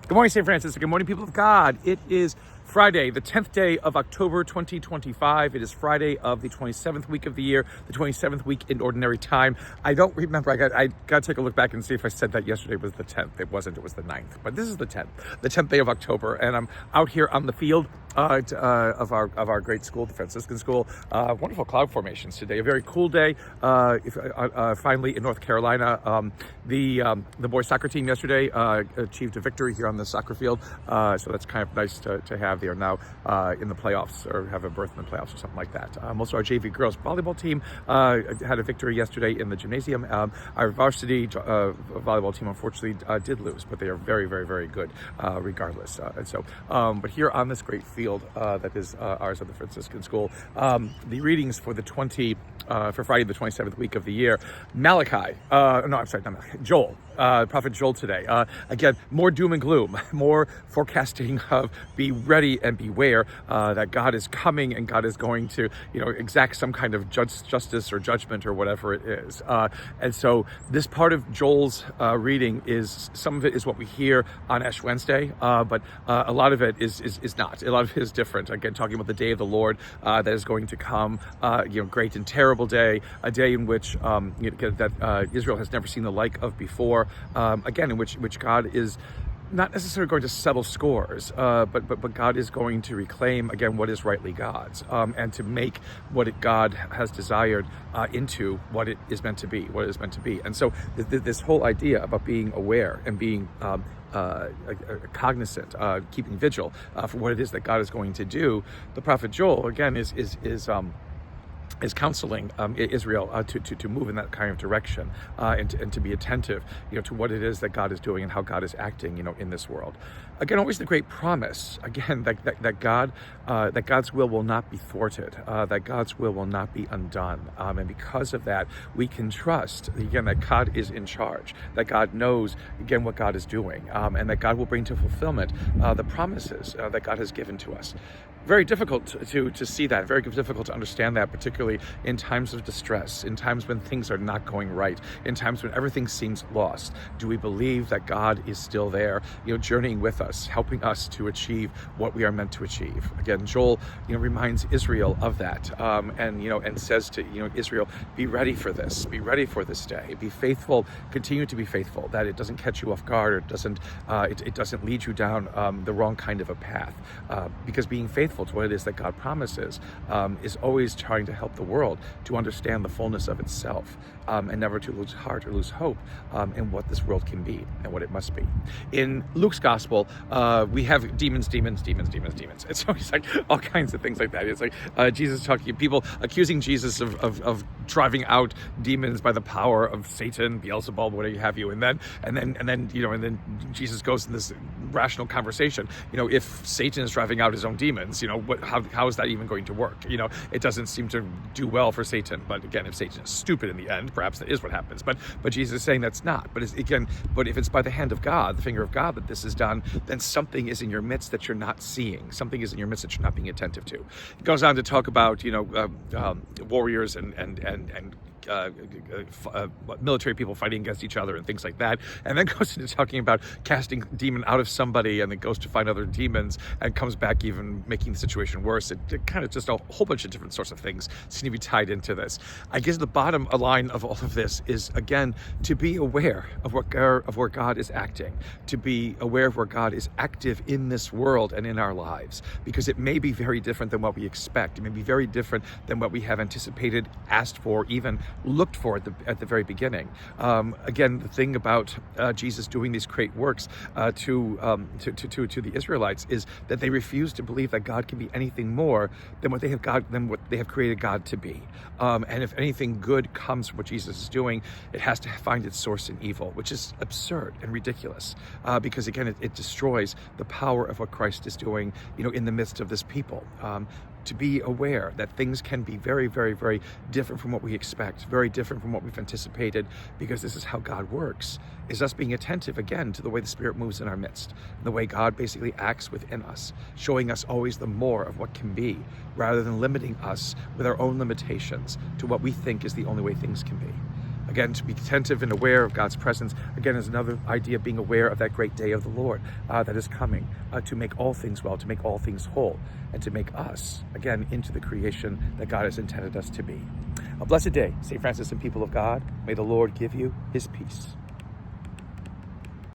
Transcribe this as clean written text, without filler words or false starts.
Good morning, St. Francis. Good morning, people of God. It is Friday, the 10th day of October, 2025. It is Friday of the 27th week of the year, the 27th week in Ordinary Time. I don't remember. I got to take a look back and see if I said that yesterday was the 10th. It wasn't. It was the 9th. But this is the 10th day of October. And I'm out here on the field of our great school, the Franciscan School. Wonderful cloud formations today. A very cool day. Finally in North Carolina, the boys soccer team yesterday achieved a victory here on the soccer field. So that's kind of nice to have. They are now in the playoffs, or have a berth in the playoffs or something like that. Also, our JV girls volleyball team had a victory yesterday in the gymnasium. Our varsity volleyball team, unfortunately, did lose, but they are very, very, very good regardless. But here on this great field that is ours at the Franciscan School, the readings for for Friday, the 27th week of the year, Joel. Prophet Joel today. Again, more doom and gloom, more forecasting of be ready and beware that God is coming and God is going to, exact some kind of justice or judgment or whatever it is. And so this part of Joel's reading some of it is what we hear on Ash Wednesday, but a lot of it is not. A lot of it is different. Again, talking about the day of the Lord that is going to come, great and terrible day, a day in which that Israel has never seen the like of before. Again, in which God is not necessarily going to settle scores, but God is going to reclaim again what is rightly God's, and to make what God has desired into what it is meant to be, And so this whole idea about being aware and being cognizant, keeping vigil for what it is that God is going to do. The prophet Joel again is counseling Israel to move in that kind of direction, and to be attentive, to what it is that God is doing and how God is acting, in this world. Again, always the great promise, again, that God's will will not be thwarted, that God's will will not be undone, and because of that, we can trust again that God is in charge, that God knows again what God is doing, and that God will bring to fulfillment the promises that God has given to us. Very difficult to see that, very difficult to understand that, particularly in times of distress, in times when things are not going right, in times when everything seems lost. Do we believe that God is still there, journeying with us, helping us to achieve what we are meant to achieve? Again, Joel, reminds Israel of that, and says to Israel, be ready for this, be ready for this day, be faithful, continue to be faithful, that it doesn't catch you off guard, or it doesn't lead you down the wrong kind of a path, because being faithful to what it is that God promises is always trying to help the world to understand the fullness of itself, and never to lose heart or lose hope in what this world can be and what it must be. In Luke's gospel, we have demons. It's always like all kinds of things like that. It's like Jesus talking, people accusing Jesus of driving out demons by the power of Satan, Beelzebub, whatever have you, and then Jesus goes in this rational conversation. If Satan is driving out his own demons, how is that even going to work? It doesn't seem to do well for Satan. But again, if Satan is stupid in the end, perhaps that is what happens. But Jesus is saying that's not. But if it's by the hand of God, the finger of God, that this is done, then something is in your midst that you're not seeing. Something is in your midst that you're not being attentive to. It goes on to talk about warriors and military people fighting against each other and things like that, and then goes into talking about casting demon out of somebody, and then goes to find other demons and comes back even making the situation worse. It kind of just a whole bunch of different sorts of things seem to be tied into this. I guess the bottom line of all of this is, again, to be aware of where God is acting, to be aware of where God is active in this world and in our lives, because it may be very different than what we expect. It may be very different than what we have anticipated, asked for, even looked for at the very beginning. Again, the thing about Jesus doing these great works to the Israelites is that they refuse to believe that God can be anything more than what they have created God to be. And if anything good comes from what Jesus is doing, it has to find its source in evil, which is absurd and ridiculous, because again, it destroys the power of what Christ is doing, in the midst of this people. To be aware that things can be very, very, very different from what we expect, very different from what we've anticipated, because this is how God works, is us being attentive again to the way the Spirit moves in our midst, the way God basically acts within us, showing us always the more of what can be, rather than limiting us with our own limitations to what we think is the only way things can be. again, to be attentive and aware of God's presence, again, is another idea of being aware of that great day of the Lord that is coming to make all things well, to make all things whole, and to make us, again, into the creation that God has intended us to be. A blessed day, St. Francis and people of God. May the Lord give you his peace.